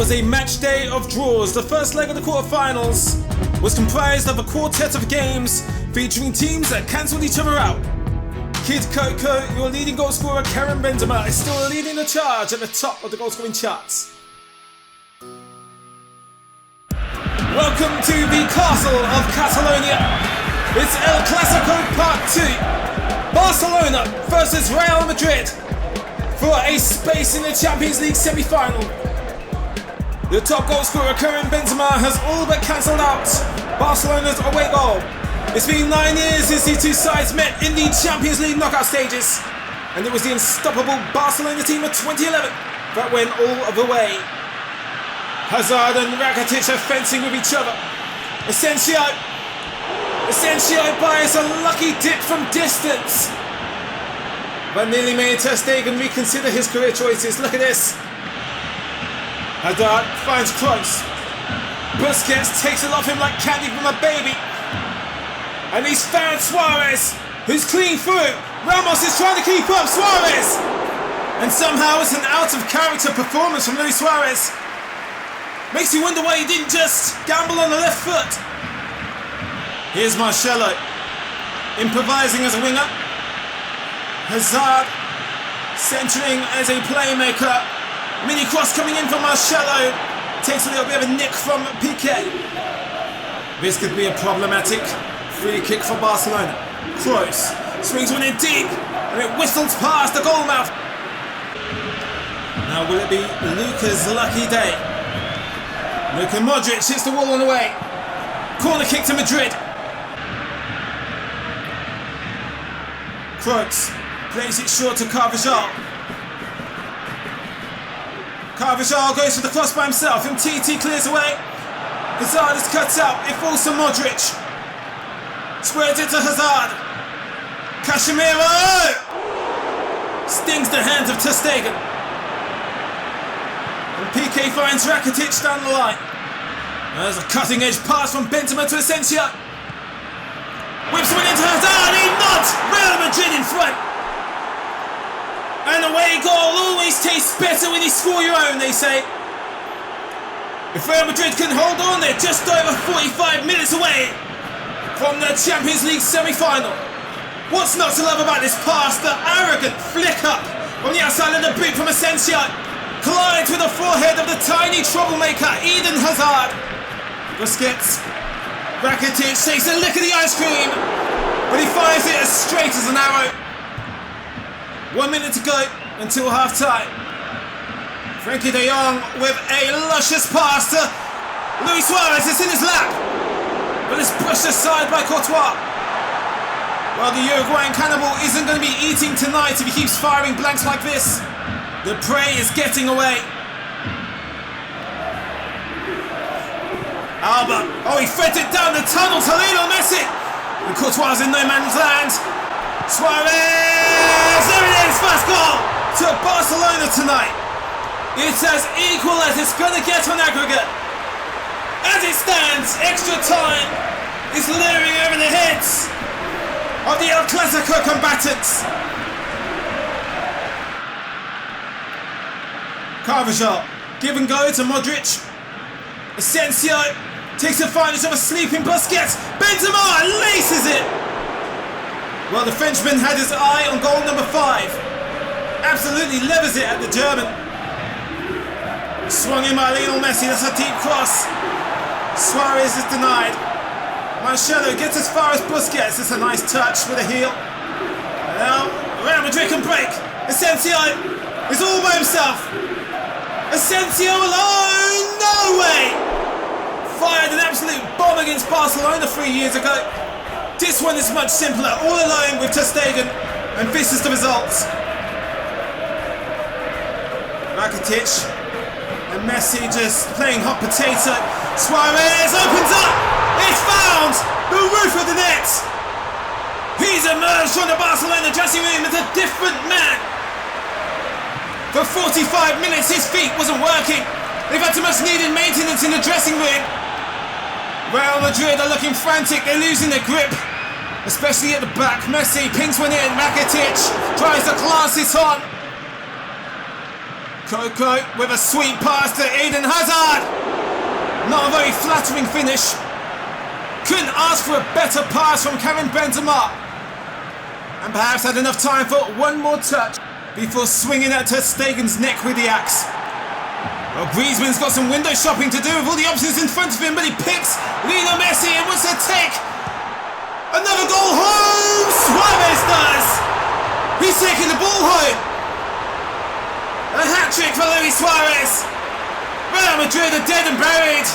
was a match day of draws. The first leg of the quarterfinals was comprised of a quartet of games featuring teams that cancelled each other out. Kid Coco, your leading goal scorer Karim Benzema, is still leading the charge at the top of the goal scoring charts. Welcome to the castle of Catalonia. It's El Clasico Part 2. Barcelona versus Real Madrid for a space in the Champions League semi-final. The top goal scorer Karim Benzema has all but cancelled out Barcelona's away goal. It's been 9 years since the two sides met in the Champions League knockout stages, and it was the unstoppable Barcelona team of 2011 that went all the way. Hazard and Rakitic are fencing with each other. Asensio buys a lucky dip from distance, but nearly made Ter Stegen reconsider his career choices. Look at this. Hazard finds Kroos. Busquets takes it off him like candy from a baby. And he's found Suarez, who's clean through. Ramos is trying to keep up Suarez. And somehow it's an out-of-character performance from Luis Suarez. Makes you wonder why he didn't just gamble on the left foot. Here's Marcelo, improvising as a winger. Hazard, centering as a playmaker. Mini cross coming in from Marcelo. Takes a little bit of a nick from Piqué. This could be a problematic free kick for Barcelona. Kroos swings one in deep, and it whistles past the goal mouth. Now will it be Luka's lucky day? Luka Modric hits the wall on the way. Corner kick to Madrid. Kroos plays it short to Carvajal. Carvajal goes for the cross by himself, and TT clears away. Hazard is cut out, it falls to Modric. Squares it to Hazard. Casemiro stings the hands of Ter Stegen. And Piqué finds Rakitic down the line. There's a cutting edge pass from Benzema to Asensio. Whips one into Hazard, he nods! Real Madrid in front. An away goal always tastes better when you score your own, they say. If Real Madrid can hold on, they're just over 45 minutes away from the Champions League semi-final. What's not to love about this pass? The arrogant flick up from the outside of the boot from Asensio. Collides with the forehead of the tiny troublemaker Eden Hazard. Busquets. Rakitic takes a lick of the ice cream, but he fires it as straight as an arrow. 1 minute to go until half-time. Frankie de Jong with a luscious pass to Luis Suarez. It's in his lap, but it's pushed aside by Courtois. Well, the Uruguayan cannibal isn't going to be eating tonight if he keeps firing blanks like this. The prey is getting away. Alba, he threads it down the tunnel to Lionel Messi. And Courtois is in no man's land. Suarez, there it is, first goal to Barcelona tonight. It's as equal as it's going to get on aggregate. As it stands, extra time is leering over the heads of the El Clasico combatants. Carvajal, give and go to Modric. Asensio takes advantage of a sleeping Busquets. Benzema laces it. Well, the Frenchman had his eye on goal number 5. Absolutely levers it at the German. Swung in by Lionel Messi, that's a deep cross. Suarez is denied. Marcelo gets as far as Busquets, it's a nice touch with a heel. Now, Real Madrid can break. Asensio is all by himself. Asensio alone, no way! Fired an absolute bomb against Barcelona 3 years ago. This one is much simpler, all alone with Ter Stegen, and this is the results. Rakitic and Messi just playing hot potato. Suarez opens up! It's found! The roof of the net! He's emerged from the Barcelona dressing room as a different man. For 45 minutes his feet wasn't working. They've had too much needed maintenance in the dressing room. Real Madrid are looking frantic, they're losing their grip, especially at the back. Messi pings one in, Rakitic tries to class it on. Coco with a sweet pass to Eden Hazard. Not a very flattering finish. Couldn't ask for a better pass from Karim Benzema. And perhaps had enough time for one more touch before swinging at Ter Stegen's neck with the axe. Well, Griezmann's got some window shopping to do with all the options in front of him, but he picks Lionel Messi and wants to take another goal home. Suarez does. He's taking the ball home. A hat-trick for Luis Suarez. Real Madrid are dead and buried.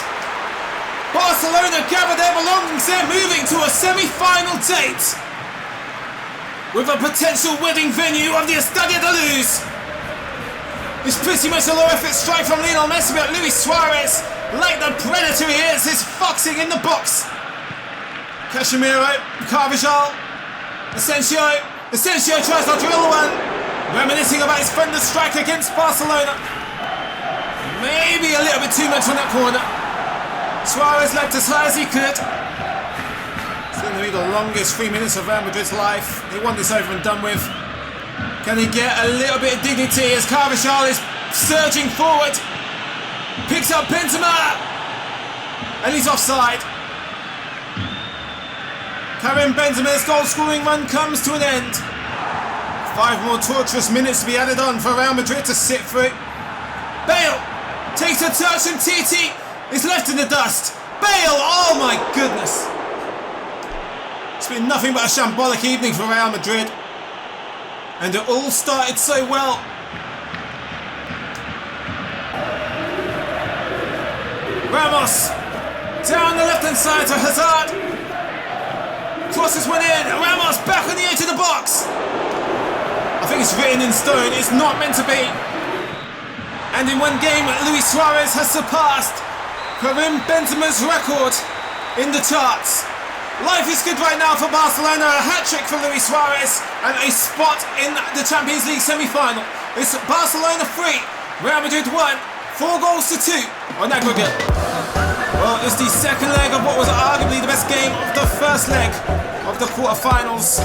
Barcelona gather their belongings. They're moving to a semi-final date with a potential wedding venue of the Estadio de Luz. It's pretty much a low-effort strike from Lionel Messi, but Luis Suarez, like the predator he is foxing in the box. Casemiro, Carvajal, Asensio tries to drill one, reminiscing about his thunderous strike against Barcelona. Maybe a little bit too much on that corner. Suarez leapt as high as he could. It's going to be the longest 3 minutes of Real Madrid's life. They want this over and done with. Can he get a little bit of dignity as Carvajal is surging forward? Picks up Benzema! And he's offside. Karim Benzema's goal-scoring run comes to an end. 5 more torturous minutes to be added on for Real Madrid to sit through. Bale takes a touch and Titi is left in the dust. Bale, oh my goodness. It's been nothing but a shambolic evening for Real Madrid. And it all started so well. Ramos down the left-hand side to Hazard. Crosses one in. Ramos back on the edge of the box. I think it's written in stone. It's not meant to be. And in one game, Luis Suarez has surpassed Karim Benzema's record in the charts. Life is good right now for Barcelona. A hat-trick for Luis Suarez and a spot in the Champions League semi-final. It's Barcelona 3, Real Madrid 1, 4 goals to 2 on aggregate. Well, it's the second leg of what was arguably the best game of the first leg of the quarterfinals.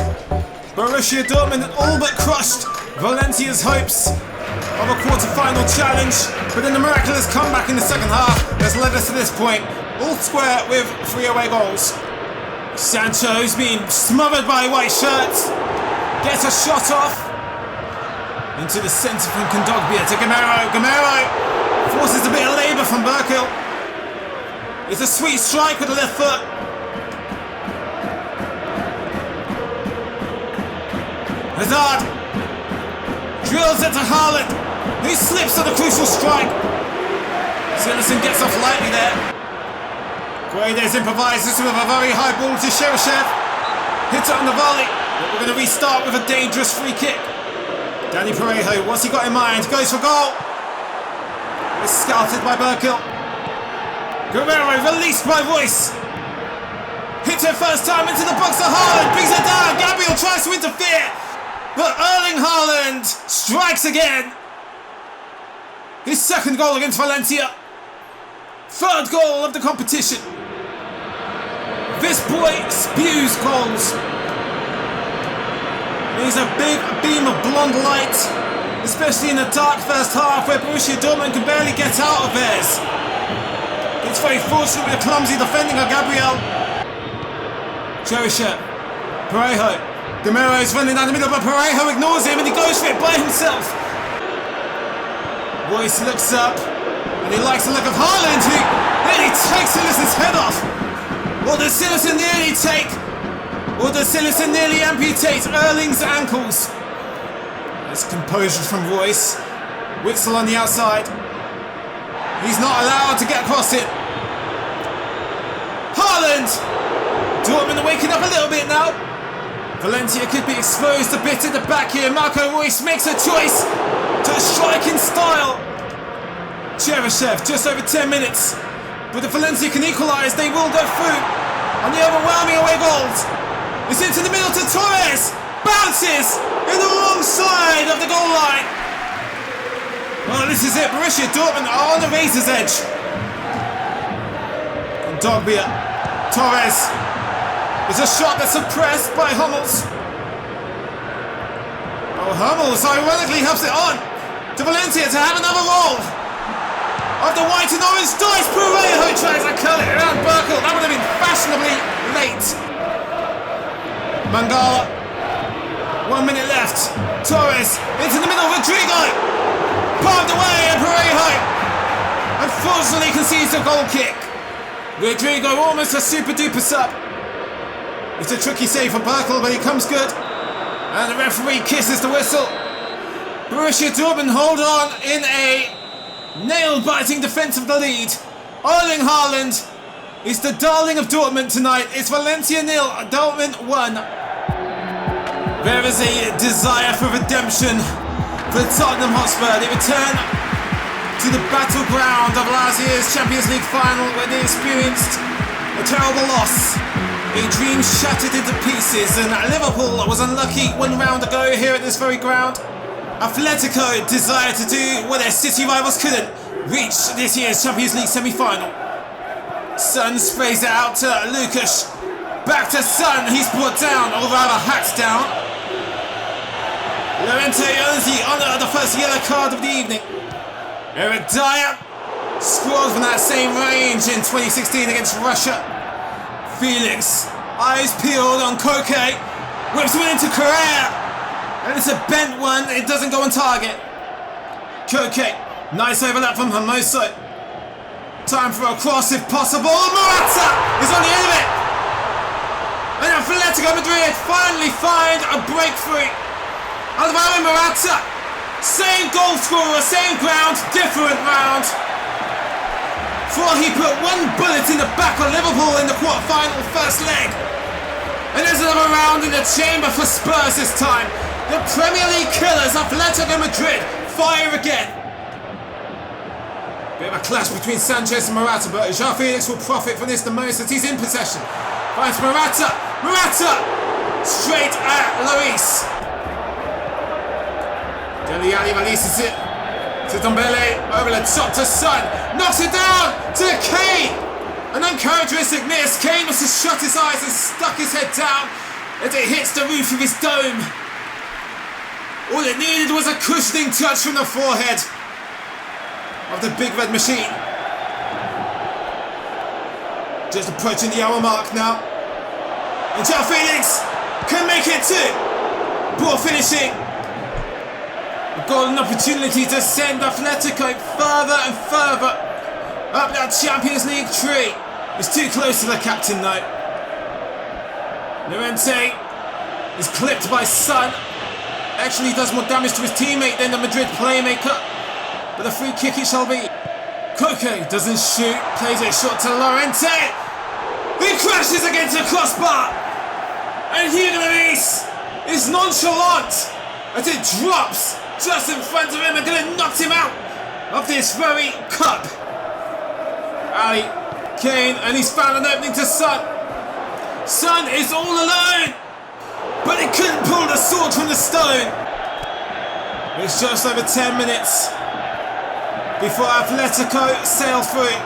Borussia Dortmund all but crushed Valencia's hopes of a quarter-final challenge, but then the miraculous comeback in the second half has led us to this point, all square with 3 away goals. Sancho's being smothered by white shirts, gets a shot off into the centre from Kondogbia to Gamero. Gamero forces a bit of labour from Berkel. It's a sweet strike with the left foot. Hazard drills it to Haaland, who slips at the crucial strike. Silerson gets off lightly there. Guedes improvises with a very high ball to Cheryshev. Hits it on the volley, but we're going to restart with a dangerous free kick. Danny Parejo, what's he got in mind? Goes for goal. It's scouted by Berkel. Guerrero released by Royce. Hits it first time into the box to Haaland. Brings it down. Gabriel tries to interfere. But Erling Haaland strikes again. His second goal against Valencia. Third goal of the competition. This boy spews goals. He's a big beam of blonde light, especially in the dark first half where Borussia Dortmund can barely get out of theirs. It's very fortunate with a clumsy defending of Gabriel. Cheryshev, Parejo. Gamero is running down the middle, but Parejo ignores him and he goes for it by himself. Royce looks up and he likes the look of Haaland, who nearly takes Silerson's head off. Or does Silerson nearly take, or does Silerson nearly amputate Erling's ankles? There's composure from Royce. Witsel on the outside. He's not allowed to get across it. Haaland! Dortmund are waking up a little bit now. Valencia could be exposed a bit at the back here. Marco Royce makes a choice to strike in style. Cheryshev, just over 10 minutes. But if Valencia can equalise, they will go through on the overwhelming away goals. It's into the middle to Torres. Bounces in the wrong side of the goal line. Well, this is it. Borussia Dortmund are on the razor's edge. Kondogbia. Torres. It's a shot that's suppressed by Hummels. Oh, Hummels ironically helps it on. to Valencia to have another roll. Of the white and orange dice, Parejo tries to curl it around Burkle. That would have been fashionably late. Mangala, 1 minute left. Torres into the middle, Rodrigo palmed away, and Parejo unfortunately concedes a goal kick. Rodrigo almost a super duper sub. It's a tricky save for Burkle, but he comes good. And the referee kisses the whistle. Borussia Dortmund hold on in a nail-biting defence of the lead. Erling Haaland is the darling of Dortmund tonight. It's Valencia 0, Dortmund 1. There is a desire for redemption for Tottenham Hotspur. They return to the battleground of last year's Champions League final, where they experienced a terrible loss. A dream shattered into pieces, and Liverpool was unlucky 1 round ago here at this very ground. Atletico desired to do what their city rivals couldn't, reach this year's Champions League semi-final. Son sprays it out to Lucas. Back to Son, he's brought down, or rather hacked down. Llorente earns the honour of the first yellow card of the evening. Eric Dyer scored from that same range in 2016 against Russia. Felix, eyes peeled on Koke, whips one into Correa, and it's a bent one, it doesn't go on target. Koke, nice overlap from Hermoso. Time for a cross if possible. Morata is on the end of it. And Atletico Madrid finally find a breakthrough. Alvaro Morata, same goal scorer, same ground, different round. For he put 1 bullet in the back of Liverpool in the quarter-final first leg. And there's another round in the chamber for Spurs this time. The Premier League killers, Atletico Madrid, fire again. Bit of a clash between Sanchez and Morata, but João Felix will profit from this the most as he's in possession. Finds Morata, straight at Lloris. Dele Alli releases it to Dombele, over the top to Son, knocks it down to Kane. An uncharacteristic miss. Kane must have shut his eyes and stuck his head down as it hits the roof of his dome. All it needed was a cushioning touch from the forehead of the big red machine. Just approaching the hour mark now. And João Felix can make it too. Poor finishing. A golden opportunity to send Atletico further and further up that Champions League tree. It's too close to the captain though. Llorente is clipped by Son. Actually does more damage to his teammate than the Madrid playmaker. But a free kick it shall be. Koke doesn't shoot, plays it short to Llorente. He crashes against the crossbar. And Hugo Lloris is nonchalant as it drops just in front of him and gonna knock him out of this very cup. Ali, Kane, and he's found an opening to Son. Son is all alone, but he couldn't pull the sword from the stone. It's just over 10 minutes before Atletico sail through.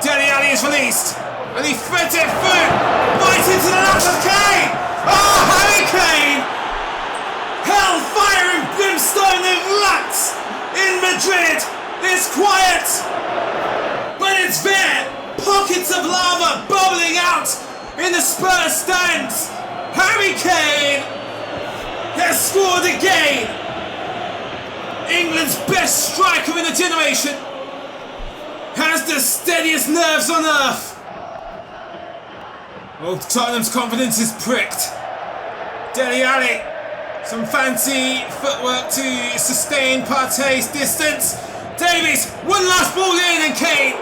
Dele Alli is released, and he threads it through, right into the laps of Kane. Oh, Harry Kane! Hellfire and brimstone erupts in Madrid. It's quiet, but it's there. Pockets of lava bubbling out in the Spurs stands. Harry Kane has scored again. England's best striker in a generation has the steadiest nerves on earth. Oh, Tottenham's confidence is pricked. Dele Alli, some fancy footwork to sustain Partey's distance. Davies, one last ball in, and Kane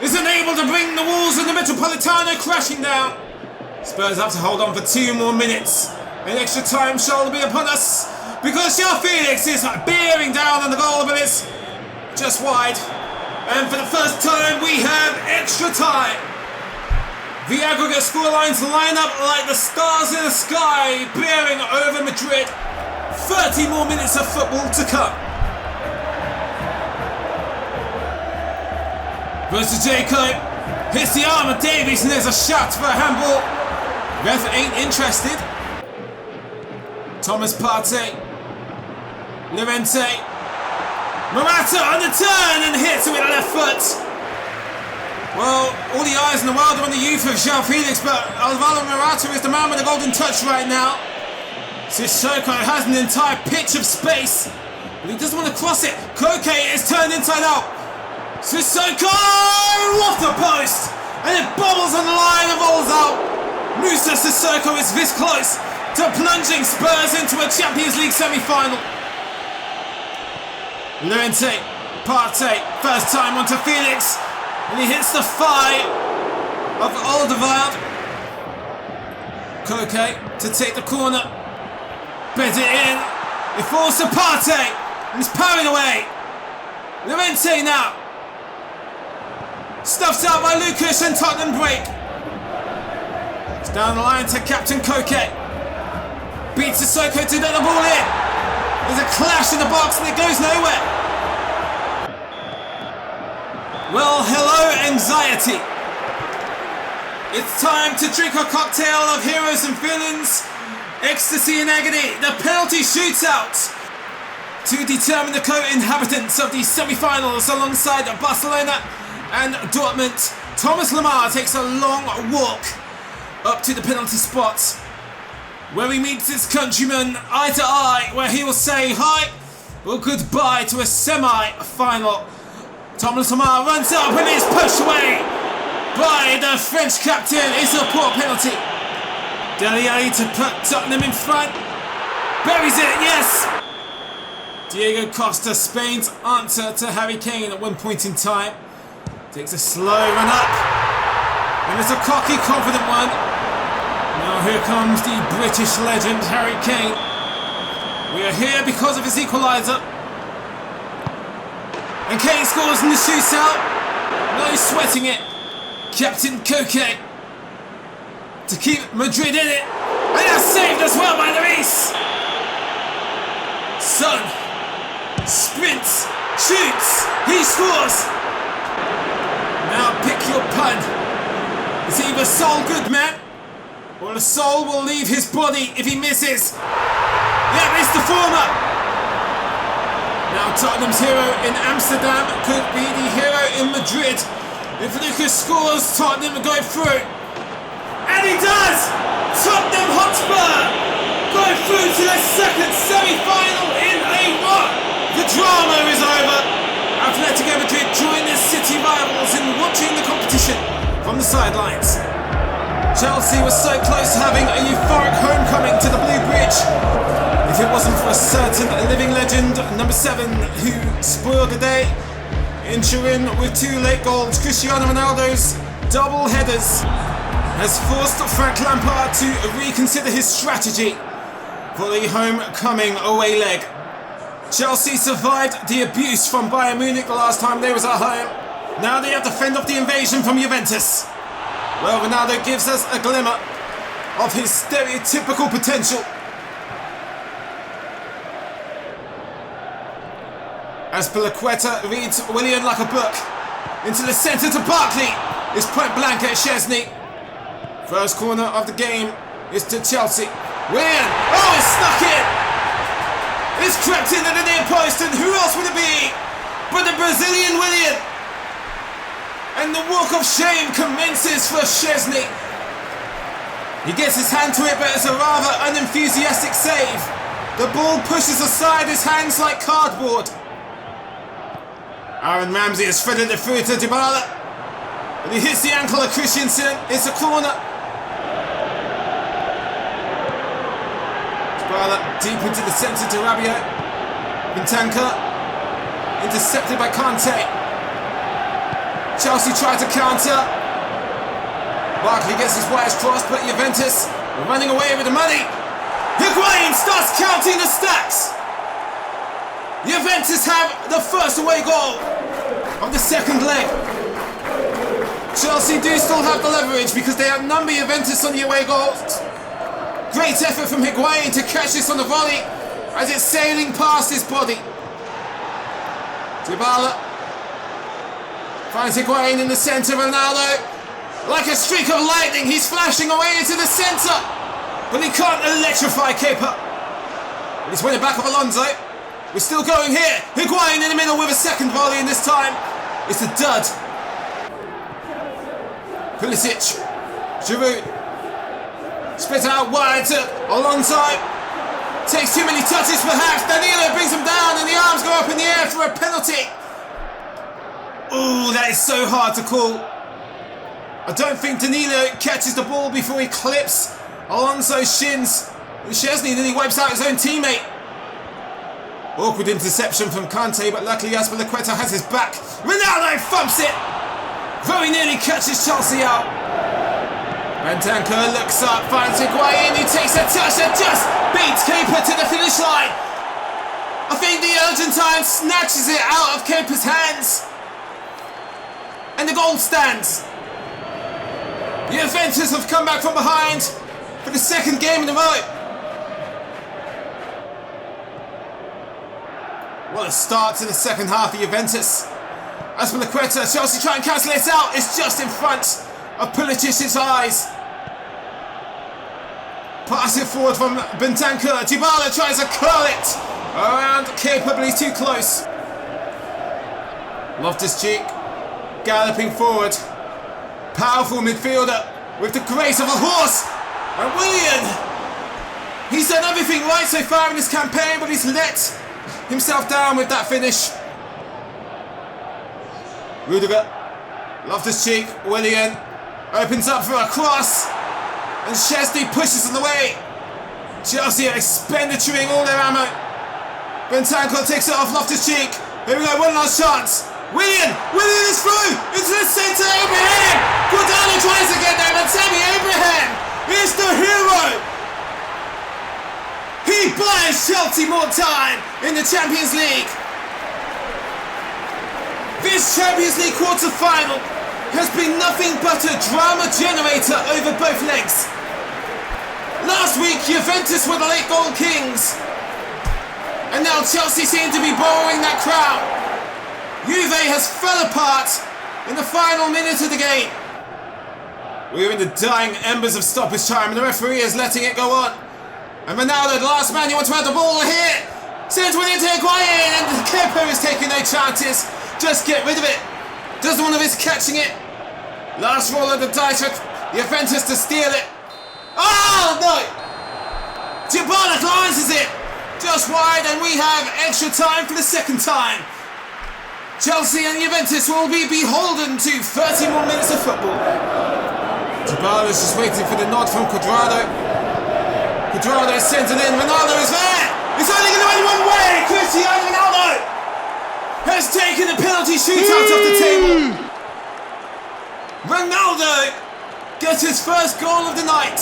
is unable to bring the walls of the Metropolitano crashing down. Spurs have to hold on for 2 more minutes. And extra time shall be upon us because João Felix is bearing down on the goal, but it's just wide. And for the first time, we have extra time. The aggregate scorelines line up like the stars in the sky, bearing over Madrid. 30 more minutes of football to come. Goes to Jacob, hits the arm of Davies, and there's a shot for a handball. Ref ain't interested. Thomas Partey Llorente. Morata on the turn and hits it with a left foot. Well, all the eyes in the world are on the youth of João Felix, but Alvaro Morata is the man with the golden touch right now. Sissoko has an entire pitch of space, but he doesn't want to cross it. Koke is turned inside out. Sissoko off the post, and it bobbles on the line and rolls out. Moussa Sissoko is this close to plunging Spurs into a Champions League semi-final. Llorente, Partey, first time onto Felix, and he hits the thigh of Alderweireld. Koke to take the corner, beds it in, it falls to Partey, and he's parried away. Llorente now, stuffed out by Lucas and Tottenham break. It's down the line to Captain Koke, beats Sissoko to get the ball in. There's a clash in the box and it goes nowhere. Well, hello anxiety. It's time to drink a cocktail of heroes and villains, ecstasy and agony, the penalty shootout, to determine the co-inhabitants of the semi-finals alongside Barcelona and Dortmund. Thomas Lemar takes a long walk up to the penalty spot, where he meets his countrymen eye to eye, where he will say hi or goodbye to a semi-final. Thomas Lemar runs up and is pushed away by the French captain. It's a poor penalty. Dele Alli to put Tottenham in front. Buries it, yes! Diego Costa, Spain's answer to Harry Kane at one point in time, takes a slow run up. And it's a cocky, confident one. Now here comes the British legend, Harry Kane. We are here because of his equaliser. And Kane scores in the shootout. No sweating it. Captain Koke to keep Madrid in it. And that's saved as well by Luis. Son sprints, shoots, he scores. Now pick your pun. Is either soul good, man, or the soul will leave his body if he misses. Yeah, it's the former. Now Tottenham's hero in Amsterdam could be the hero in Madrid. If Lucas scores, Tottenham will go through. And he does! Tottenham Hotspur go through to the second semi-final in a row. The drama is over. Atletico Madrid join their city rivals in watching the competition from the sidelines. Chelsea was so close to having a euphoric homecoming to the Blue Bridge. If it wasn't for a certain living legend, number 7, who spoiled the day, ensuring with 2 late goals, Cristiano Ronaldo's double headers has forced Frank Lampard to reconsider his strategy for the homecoming away leg. Chelsea survived the abuse from Bayern Munich the last time they was at home. Now they have to fend off the invasion from Juventus. Well, Ronaldo gives us a glimmer of his stereotypical potential. As Palaqueta reads Willian like a book. Into the centre to Barkley. It's point blank at Szczesny. First corner of the game is to Chelsea. Willian! Oh, it's snuck in! It's crept in at the near post, and who else would it be but the Brazilian Willian? And the walk of shame commences for Szczesny. He gets his hand to it, but it's a rather unenthusiastic save. The ball pushes aside his hands like cardboard. Aaron Ramsey has threaded it through to Dybala. And he hits the ankle of Christensen. It's a corner. Dybala deep into the centre to Rabiot. Bentancur intercepted by Kante. Chelsea try to counter. Barkley gets his wires crossed, but Juventus are running away with the money. Higuain starts counting the stacks. Juventus have the first away goal of the second leg. Chelsea do still have the leverage because they outnumber Juventus on the away goals. Great effort from Higuain to catch this on the volley as it's sailing past his body. Dybala finds Higuain in the centre. Ronaldo, like a streak of lightning, he's flashing away into the centre, but he can't electrify Kepa. He's winning back of Alonso. We're still going here. Higuain in the middle with a second volley, and this time it's a dud. Pulisic, Giroud, split out wide to Alonso. Takes too many touches perhaps. Danilo brings him down, and the arms go up in the air for a penalty. Ooh, that is so hard to call. I don't think Danilo catches the ball before he clips Alonso's shins. Szczesny then he wipes out his own teammate. Awkward interception from Kante, but luckily Azpilicueta has his back. Ronaldo thumps it. Very nearly catches Chelsea out. Bentancur looks up, finds Higuain, he takes a touch and just beats Kepa to the finish line. I think the Argentine snatches it out of Kepa's hands. And the goal stands. Juventus have come back from behind for the second game in a row. What a start to the second half for Juventus. Azpilicueta, Chelsea try and cancel it out. It's just in front of Pulisic's eyes. Pass it forward from Bentancur. Dybala tries to curl it around Kepa, but he's too close. Loftus-Cheek galloping forward. Powerful midfielder with the grace of a horse. And Willian, he's done everything right so far in this campaign, but he's let himself down with that finish. Rudiger, Loftus-Cheek, Willian opens up for a cross, and Szczesny pushes it away. Chelsea are expendituring all their ammo. Bentancur takes it off Loftus-Cheek. Here we go, one last chance. Willian is through into the centre. Abraham, Guardado tries to get there, but Tammy Abraham is the hero. He buys Chelsea more time in the Champions League. This Champions League quarter-final has been nothing but a drama generator over both legs. Last week, Juventus were the late goal kings. And now Chelsea seem to be borrowing that crown. Juve has fell apart in the final minute of the game. We're in the dying embers of stoppage time, and the referee is letting it go on. And Ronaldo, the last man, he wants to have the ball here. Sends one into Higuain, and Kepa is taking no chances. Just get rid of it. Doesn't want to risk catching it. Last roll of the dice for Juventus to steal it. Oh no! Dybala glances it just wide, and we have extra time for the second time. Chelsea and Juventus will be beholden to 30 more minutes of football. Dybala is just waiting for the nod from Cuadrado. Cuadrado sends it in. Ronaldo is there. It's only going to end one way. Cristiano Ronaldo has taken the penalty shootout off the table. Ronaldo gets his first goal of the night.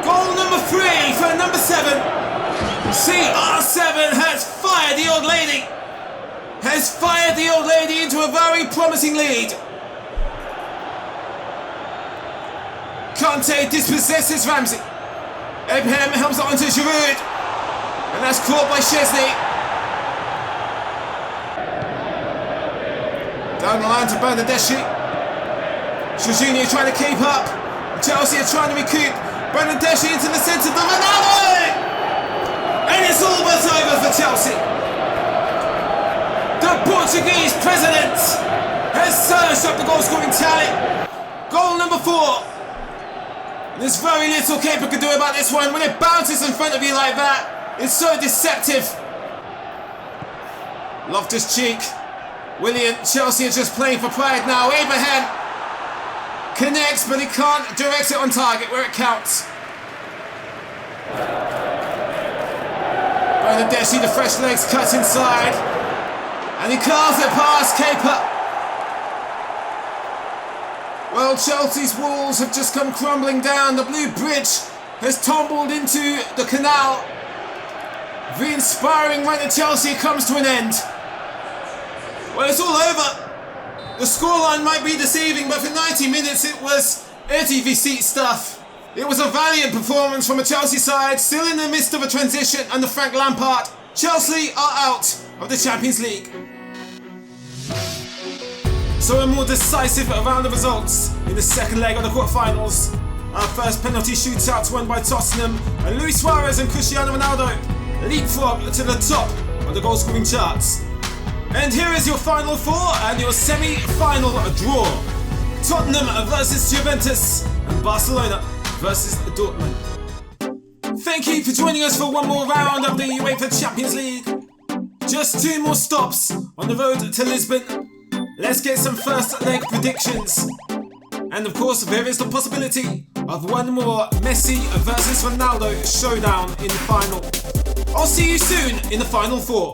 Goal number 3 for number 7. CR7 has fired the old lady. Into a very promising lead. Kante dispossesses Ramsey. Abraham helps it onto Giroud. And that's caught by Szczesny. Down the line to Bernardeschi. Jorginho trying to keep up. Chelsea are trying to recoup. Bernardeschi into the centre of Ronaldo! And it's all but over for Chelsea. The Portuguese president has surged up the goal scoring tally. Goal number 4. There's very little Kepa can do about this one. When it bounces in front of you like that, it's so deceptive. Loftus-Cheek. Willian, Chelsea are just playing for pride now. Abraham connects, but he can't direct it on target where it counts. Bernardeschi, the fresh legs, cuts inside. And he curls it past Kepa. Well, Chelsea's walls have just come crumbling down. The blue bridge has tumbled into the canal. The inspiring run at Chelsea comes to an end. Well, it's all over. The scoreline might be deceiving, but for 90 minutes it was edgy V-seat stuff. It was a valiant performance from a Chelsea side, still in the midst of a transition under Frank Lampard. Chelsea are out of the Champions League. So a more decisive round of results in the second leg of the quarterfinals. Our first penalty shootout won by Tottenham, and Luis Suarez and Cristiano Ronaldo leapfrog to the top of the goal scoring charts. And here is your final four and your semi-final draw. Tottenham versus Juventus and Barcelona versus Dortmund. Thank you for joining us for one more round of the UEFA Champions League. Just 2 more stops on the road to Lisbon. Let's get some first leg predictions. And of course, there is the possibility of one more Messi versus Ronaldo showdown in the final. I'll see you soon in the final four.